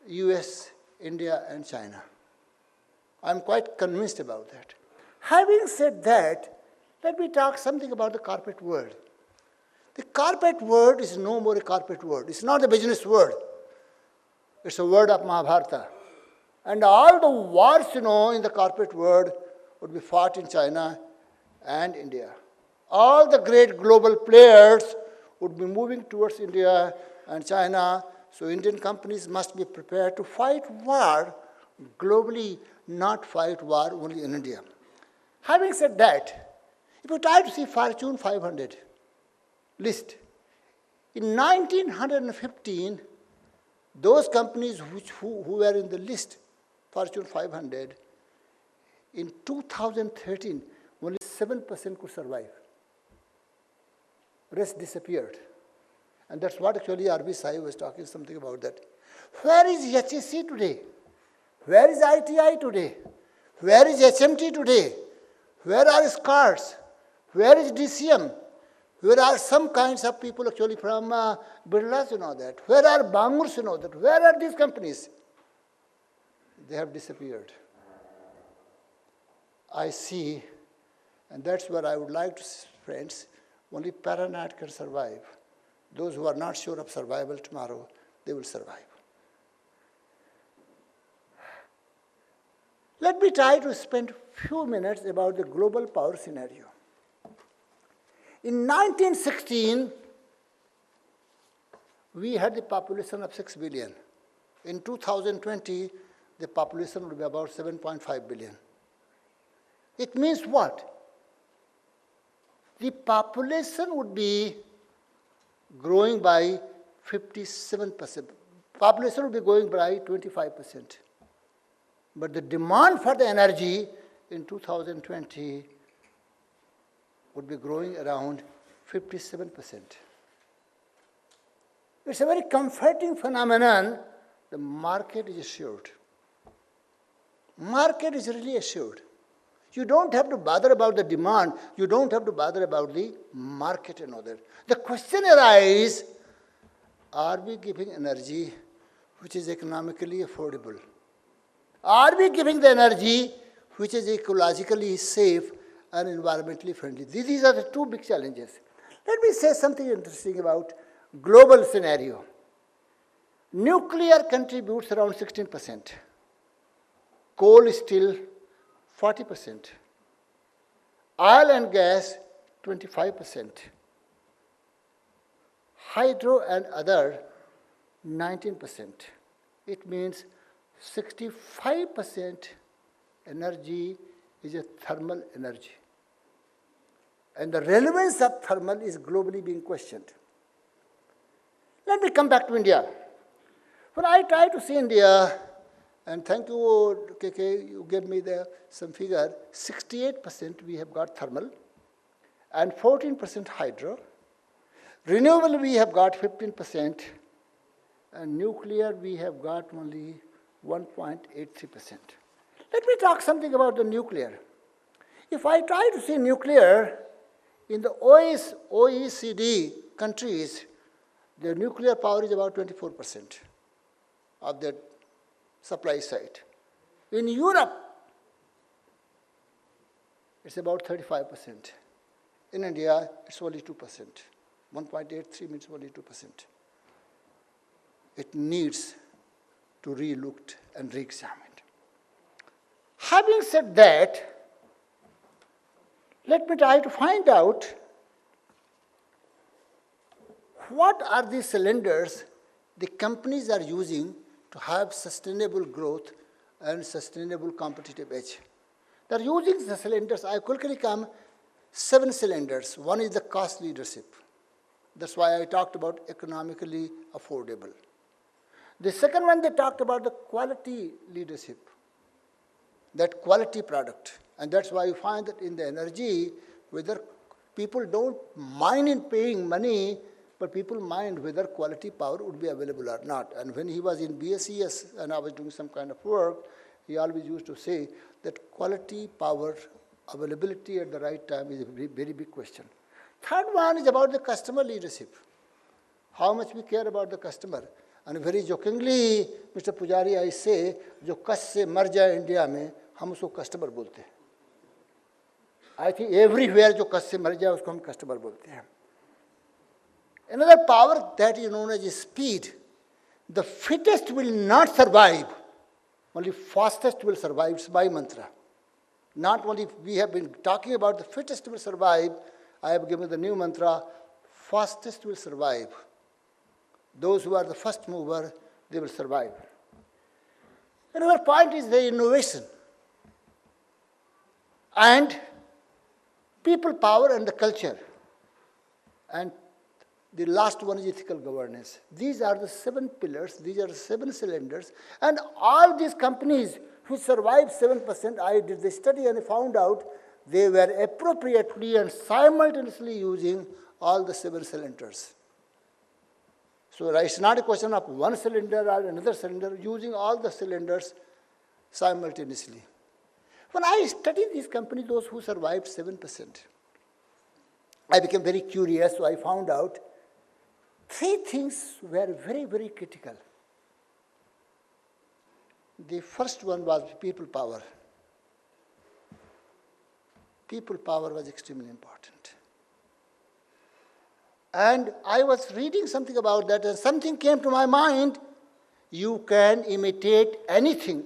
US, India and China. I'm quite convinced about that. Having said that, let me talk something about the corporate world. The corporate world is no more a corporate world. It's not a business world. It's a word of Mahabharata. And all the wars, in the corporate world would be fought in China and India. All the great global players would be moving towards India and China. So Indian companies must be prepared to fight war globally, not fight war only in India. Having said that, if you try to see Fortune 500 list, in 1915, those companies who were in the list, Fortune 500, in 2013, only 7% could survive. Rest disappeared. And that's what actually R.B. Sai was talking something about that. Where is HSC today? Where is ITI today? Where is HMT today? Where are SCARS? Where is DCM? Where are some kinds of people actually from Birlas, that? Where are Bangurs, that? Where are these companies? They have disappeared. I see, and that's where I would like to, friends, only Paranat can survive. Those who are not sure of survival tomorrow, they will survive. Let me try to spend a few minutes about the global power scenario. In 1916, we had the population of 6 billion. In 2020, the population will be about 7.5 billion. It means what? The population would be growing by 57%. Population will be growing by 25%. But the demand for the energy in 2020 would be growing around 57%. It's a very comforting phenomenon. The market is assured. Market is really assured. You don't have to bother about the demand. You don't have to bother about the market and all that. The question arises, are we giving energy which is economically affordable? Are we giving the energy which is ecologically safe and environmentally friendly? These are the two big challenges. Let me say something interesting about global scenario. Nuclear contributes around 16%. Coal is still 40%. Oil and gas, 25%. Hydro and other, 19%. It means 65% energy is a thermal energy. And the relevance of thermal is globally being questioned. Let me come back to India. When I try to see India, and thank you, KK, you gave me some figure, 68% we have got thermal, and 14% hydro. Renewable we have got 15%, and nuclear we have got only 1.83%. Let me talk something about the nuclear. If I try to see nuclear, in the OECD countries, the nuclear power is about 24% of the supply side. In Europe, it's about 35%. In India, it's only 2%. 1.83 means only 2%. It needs to be looked and re-examined. Having said that, let me try to find out what are the cylinders the companies are using to have sustainable growth and sustainable competitive edge. They're using the cylinders. I quickly come 7 cylinders. One is the cost leadership. That's why I talked about economically affordable. The second one, they talked about the quality leadership, that quality product. And that's why you find that in the energy, whether people don't mind in paying money, but people mind whether quality power would be available or not. And when he was in BSES and I was doing some kind of work, he always used to say that quality power availability at the right time is a very, very big question. Third one is about the customer leadership. How much we care about the customer. And very jokingly, Mr. Pujari, I say, जो कष्ट से मर जाए India में, हम उसको customer बोलते हैं. I think everywhere जो कष्ट से मर जाए उसको हम कस्टमर बोलते हैं. Another power that is known as speed. The fittest will not survive. Only fastest will survive. It's my mantra. Not only we have been talking about the fittest will survive, I have given the new mantra, fastest will survive. Those who are the first mover, they will survive. Another point is the innovation. And people power and the culture. And the last one is ethical governance. These are the 7 pillars, these are the 7 cylinders, and all these companies who survived 7%, I did the study and found out they were appropriately and simultaneously using all the 7 cylinders. So it's not a question of one cylinder or another cylinder, using all the cylinders simultaneously. When I studied these companies, those who survived 7%, I became very curious, so I found out 3 things were very, very critical. The first one was people power. People power was extremely important. And I was reading something about that, and something came to my mind. You can imitate anything.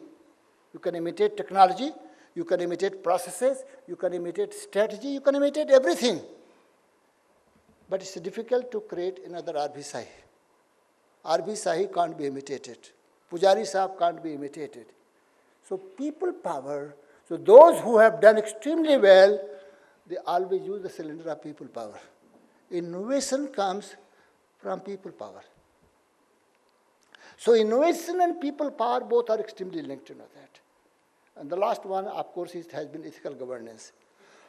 You can imitate technology, you can imitate processes, you can imitate strategy, you can imitate everything. But it's difficult to create another R.B. Sahi. R.B. Sahi can't be imitated. Pujari Sahab can't be imitated. So people power, so those who have done extremely well, they always use the cylinder of people power. Innovation comes from people power. So innovation and people power both are extremely linked, you know that. And the last one, of course, has been ethical governance.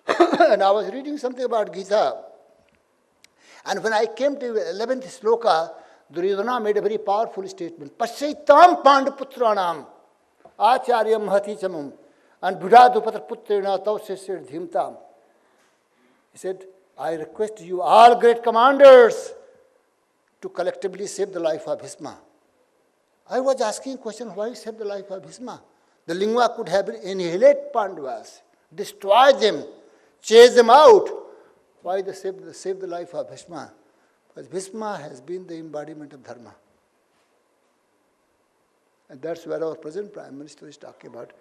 And I was reading something about Gita. And when I came to 11th sloka, Duryodhana made a very powerful statement. Pasyaitam pandaputranam acharyam mahati chamam and buddhadupatra putrena tausesir dhimtam. He said, I request you, all great commanders, to collectively save the life of Bhisma. I was asking a question, why save the life of Bhisma? The Lingua could have annihilate Pandavas, destroy them, chase them out. Why they save the life of Bhisma? Because Bhisma has been the embodiment of Dharma. And that's where our present Prime Minister is talking about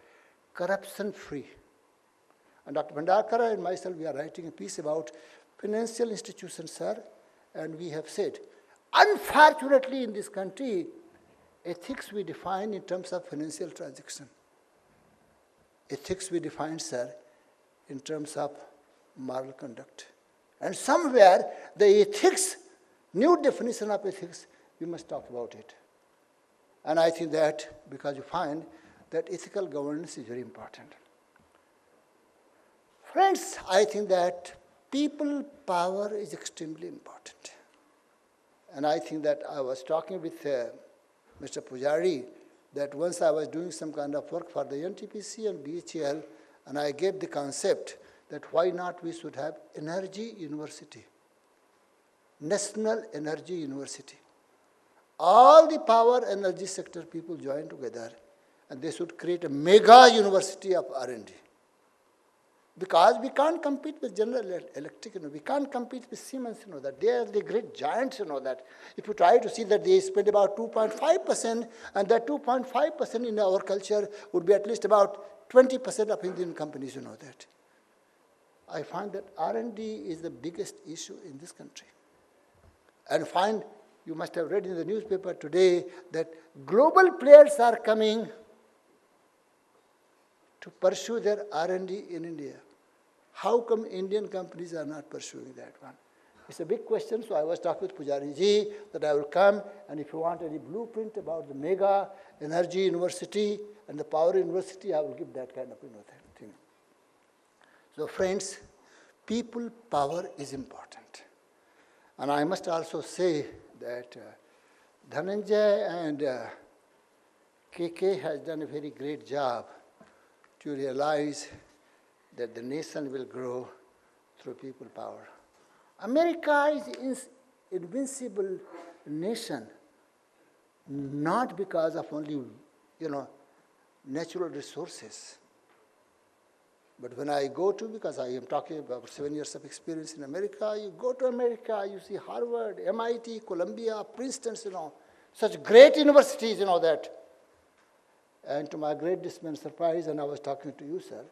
corruption-free. And Dr. Bhandarkar and myself, we are writing a piece about financial institutions, sir, and we have said, unfortunately in this country, ethics we define in terms of financial transaction. Ethics we define, sir, in terms of moral conduct. And somewhere, the ethics, new definition of ethics, we must talk about it. And I think that, because you find that ethical governance is very important. Friends, I think that people power is extremely important. And I think that I was talking with Mr. Pujari that once I was doing some kind of work for the NTPC and BHEL, and I gave the concept that why not we should have energy university, National Energy University. All the power energy sector people join together and they should create a mega university of R&D. Because we can't compete with General Electric, we can't compete with Siemens, that. They are the great giants, that. If you try to see that they spend about 2.5%, and that 2.5% in our culture would be at least about 20% of Indian companies, that. I find that R&D is the biggest issue in this country. And find, you must have read in the newspaper today that global players are coming to pursue their R&D in India. How come Indian companies are not pursuing that one? It's a big question, so I was talking with Pujari ji that I will come, and if you want any blueprint about the mega energy university and the power university, I will give that kind of thing. So friends, people power is important. And I must also say that Dhananjay and KK has done a very great job to realize that the nation will grow through people power. America is an invincible nation. not because of only, natural resources. But when I go to, because I am talking about 7 years of experience in America, you go to America, you see Harvard, MIT, Columbia, Princeton, such great universities, that. And to my great dismay and surprise, and I was talking to you, sir,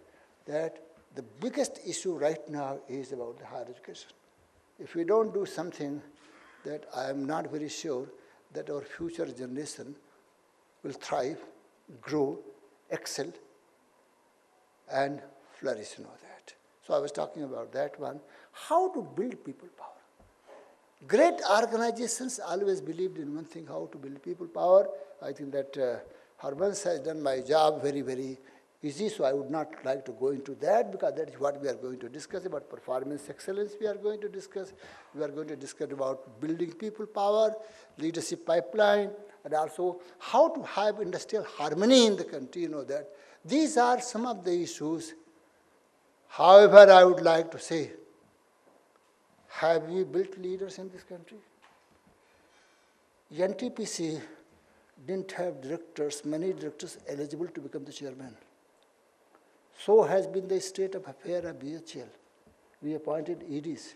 that the biggest issue right now is about the higher education. If we don't do something, that I am not very sure that our future generation will thrive, grow, excel, and flourish, that. So I was talking about that one. How to build people power. Great organizations always believed in one thing, how to build people power. I think that Harbans has done my job very, very easy, so I would not like to go into that, because that is what we are going to discuss about performance excellence. We are going to discuss. We are going to discuss about building people power, leadership pipeline, and also how to have industrial harmony in the country, that. These are some of the issues. However, I would like to say, have we built leaders in this country? NTPC didn't have directors, many directors eligible to become the chairman. So has been the state of affairs of BHEL. We appointed EDs.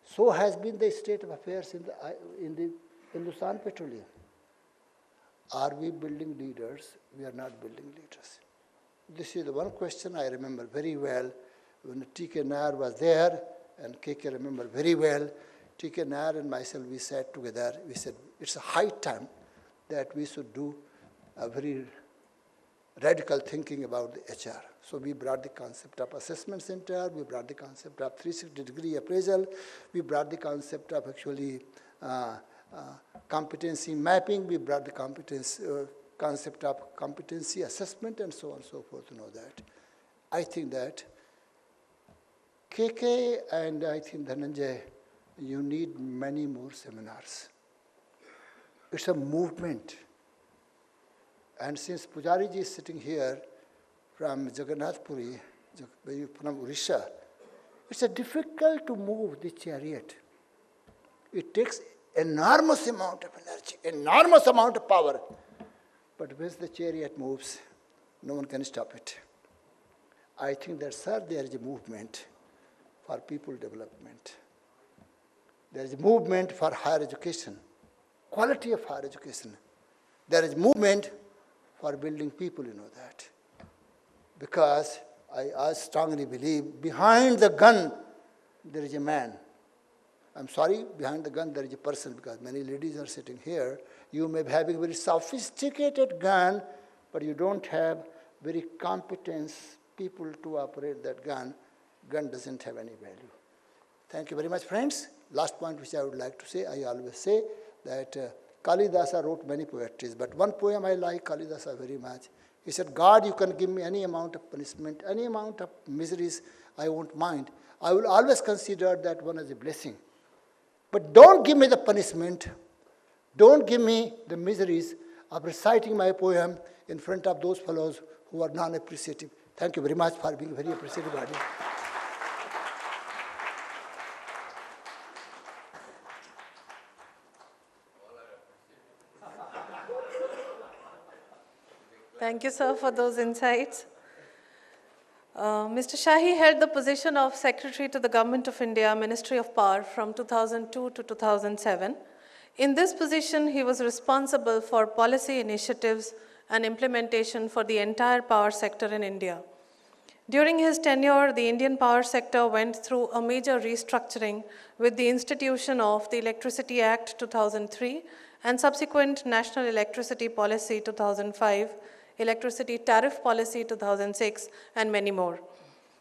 So has been the state of affairs in the Hindustan Petroleum. Are we building leaders? We are not building leaders. This is the one question I remember very well when T.K. Nair was there, and KK remember very well. T.K. Nair and myself, we sat together. We said, it's a high time that we should do a very radical thinking about the HR. So we brought the concept of assessment center, we brought the concept of 360-degree appraisal, we brought the concept of actually competency mapping, we brought the concept of competency assessment, and so on and so forth, that. I think that KK and I think Dhananjay, you need many more seminars. It's a movement. And since Pujari ji is sitting here from Jagannath Puri, from Odisha, it's a difficult to move the chariot. It takes enormous amount of energy, enormous amount of power. But once the chariot moves, no one can stop it. I think that, sir, there is a movement for people development. There is a movement for higher education, quality of higher education. There is movement for building people, that. Because I strongly believe behind the gun, there is a man. I'm sorry, behind the gun, there is a person, because many ladies are sitting here. You may be having a very sophisticated gun, but you don't have very competent people to operate that gun. Gun doesn't have any value. Thank you very much, friends. Last point which I would like to say, I always say that Kalidasa wrote many poetries, but one poem I like Kalidasa very much. He said, God, you can give me any amount of punishment, any amount of miseries, I won't mind. I will always consider that one as a blessing. But don't give me the punishment, don't give me the miseries of reciting my poem in front of those fellows who are non-appreciative. Thank you very much for being very appreciative audience. Thank you, sir, for those insights. Mr. Shahi held the position of Secretary to the Government of India, Ministry of Power, from 2002 to 2007. In this position, he was responsible for policy initiatives and implementation for the entire power sector in India. During his tenure, the Indian power sector went through a major restructuring with the institution of the Electricity Act 2003 and subsequent National Electricity Policy 2005, Electricity Tariff Policy 2006, and many more.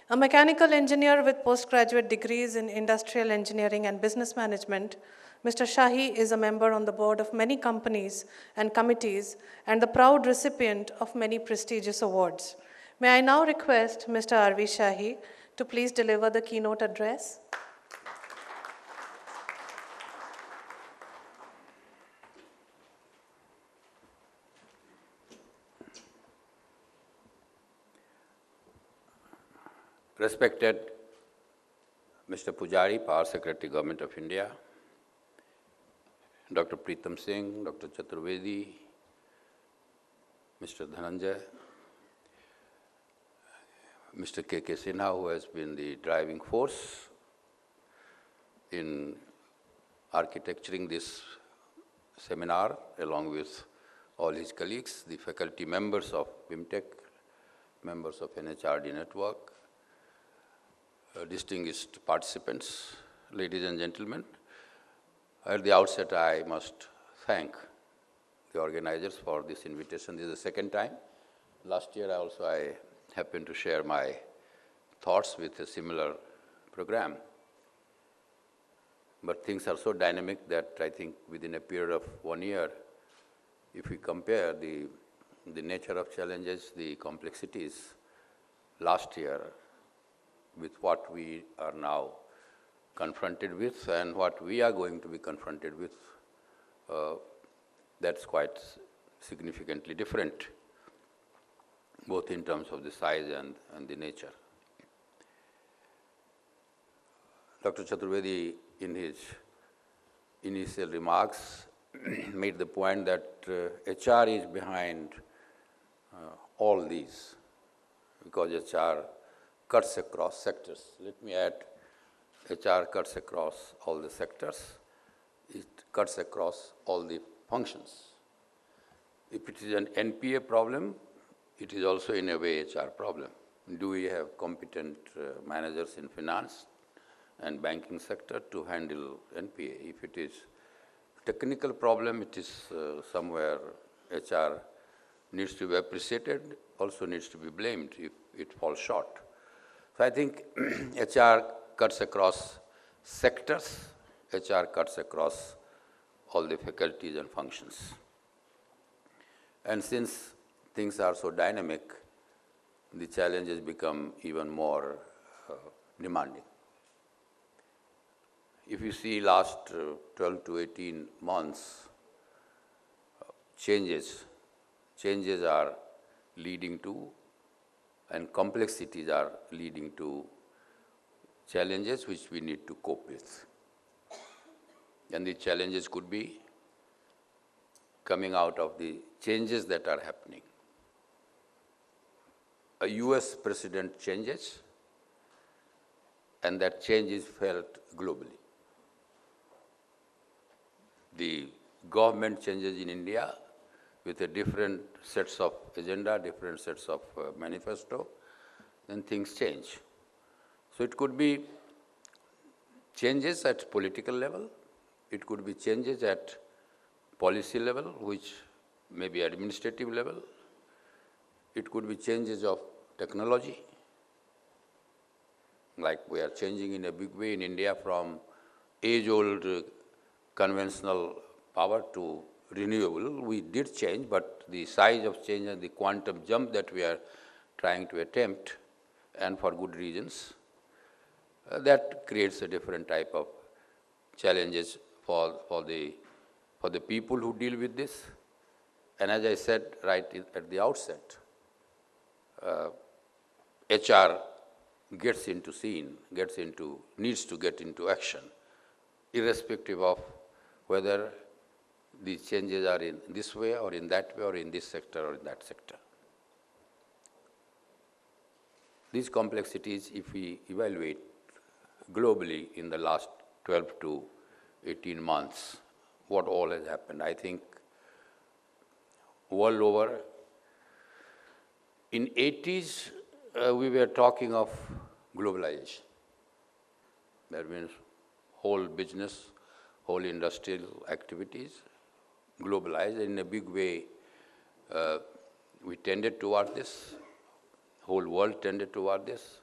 A mechanical engineer with postgraduate degrees in industrial engineering and business management, Mr. Shahi is a member on the board of many companies and committees and the proud recipient of many prestigious awards. May I now request Mr. R.V. Shahi to please deliver the keynote address. Respected Mr. Pujari, Power Secretary, Government of India, Dr. Pritam Singh, Dr. Chaturvedi, Mr. Dhananjay, Mr. K.K. Sinha, who has been the driving force in architecturing this seminar, along with all his colleagues, the faculty members of BIMTech, members of NHRD network, distinguished participants, ladies and gentlemen. At the outset, I must thank the organizers for this invitation. This is the second time. Last year I happened to share my thoughts with a similar program. But things are so dynamic that I think within a period of 1 year, if we compare the nature of challenges, the complexities last year with what we are now confronted with and what we are going to be confronted with, that's quite significantly different, both in terms of the size and the nature. Dr. Chaturvedi, in his initial remarks, made the point that HR is behind all these, because HR cuts across sectors. Let me add, HR cuts across all the sectors. It cuts across all the functions. If it is an NPA problem, it is also in a way HR problem. Do we have competent managers in finance and banking sector to handle NPA? If it is technical problem, it is somewhere HR needs to be appreciated, also needs to be blamed if it falls short. So I think HR cuts across sectors, HR cuts across all the faculties and functions. And since things are so dynamic, the challenges become even more demanding. If you see last 12 to 18 months, changes are leading to, and complexities are leading to challenges which we need to cope with. And the challenges could be coming out of the changes that are happening. A US president changes, and that change is felt globally. The government changes in India with a different sets of agenda, different sets of manifesto, then things change. So it could be changes at political level, it could be changes at policy level, which may be administrative level, it could be changes of technology, like we are changing in a big way in India from age-old conventional power to renewable. We did change, but the size of change and the quantum jump that we are trying to attempt, and for good reasons, that creates a different type of challenges for the people who deal with this. And as I said right at the outset, HR gets into scene, needs to get into action, irrespective of whether these changes are in this way or in that way or in this sector or in that sector. These complexities, if we evaluate globally in the last 12 to 18 months, what all has happened, I think world over, in 80s, we were talking of globalization. That means whole business, whole industrial activities globalized in a big way. We tended toward this. Whole world tended toward this.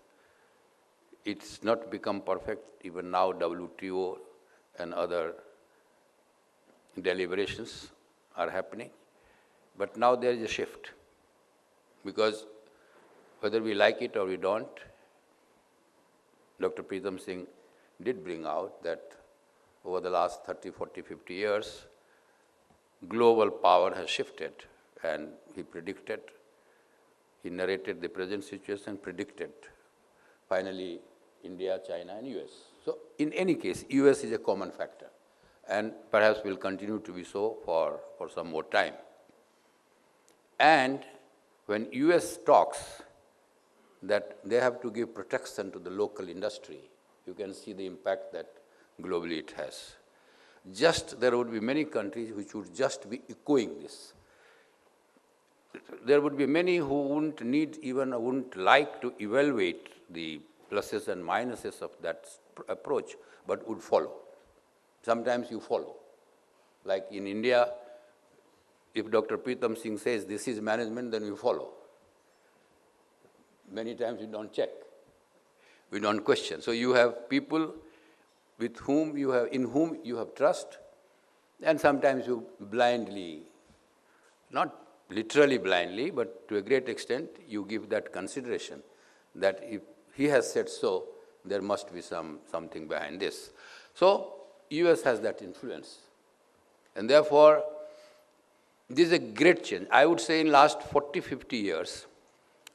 It's not become perfect. Even now, WTO and other deliberations are happening. But now there is a shift, because whether we like it or we don't, Dr. Pritam Singh did bring out that over the last 30, 40, 50 years, global power has shifted, and he narrated the present situation, predicted finally India, China, and US. So in any case, US is a common factor. and perhaps will continue to be so for some more time. And when US talks that they have to give protection to the local industry, you can see the impact that globally it has. Just there would be many countries which would just be echoing this. There would be many who wouldn't like to evaluate the pluses and minuses of that approach, but would follow. Sometimes you follow. Like in India, if Dr. Pritam Singh says this is management, then we follow. Many times we don't check. We don't question. So you have people in whom you have trust, and sometimes you blindly, not literally blindly, but to a great extent, you give that consideration that if he has said so, there must be something behind this. So US has that influence. And therefore, this is a great change. I would say in last 40, 50 years,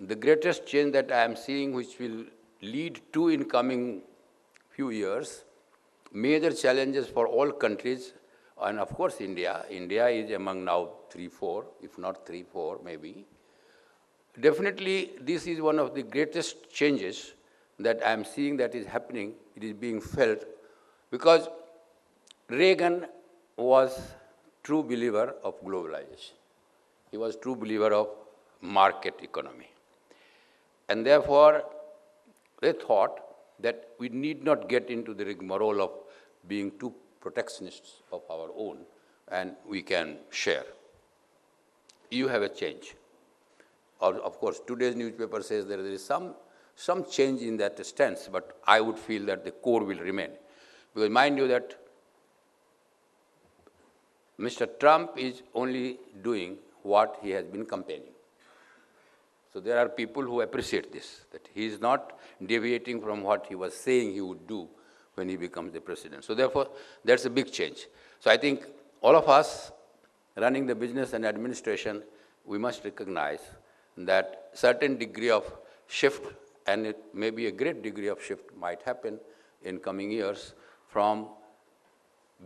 the greatest change that I am seeing, which will lead to in coming few years, major challenges for all countries, and of course India. India is among now 3, 4, if not 3, 4 maybe. Definitely this is one of the greatest changes that I am seeing that is happening. It is being felt because Reagan was true believer of globalization. He was true believer of market economy. And therefore, they thought that we need not get into the rigmarole of being too protectionists of our own, and we can share. You have a change. Of course, today's newspaper says there is some change in that stance, but I would feel that the core will remain. Because mind you that Mr. Trump is only doing what he has been campaigning. So there are people who appreciate this, that he is not deviating from what he was saying he would do when he becomes the president. So therefore, that's a big change. So I think all of us running the business and administration, we must recognize that certain degree of shift, and it may be a great degree of shift might happen in coming years from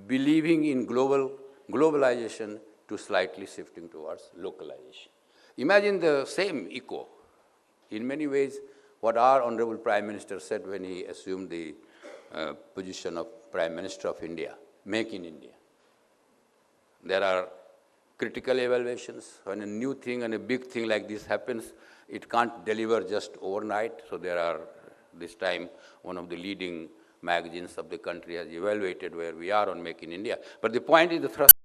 believing in globalization to slightly shifting towards localization. Imagine the same echo. In many ways, what our Honorable Prime Minister said when he assumed the position of Prime Minister of India, make in India. There are critical evaluations. When a new thing and a big thing like this happens, it can't deliver just overnight. So there are, this time, one of the leading magazines of the country has evaluated where we are on Make in India. But the point is the thrust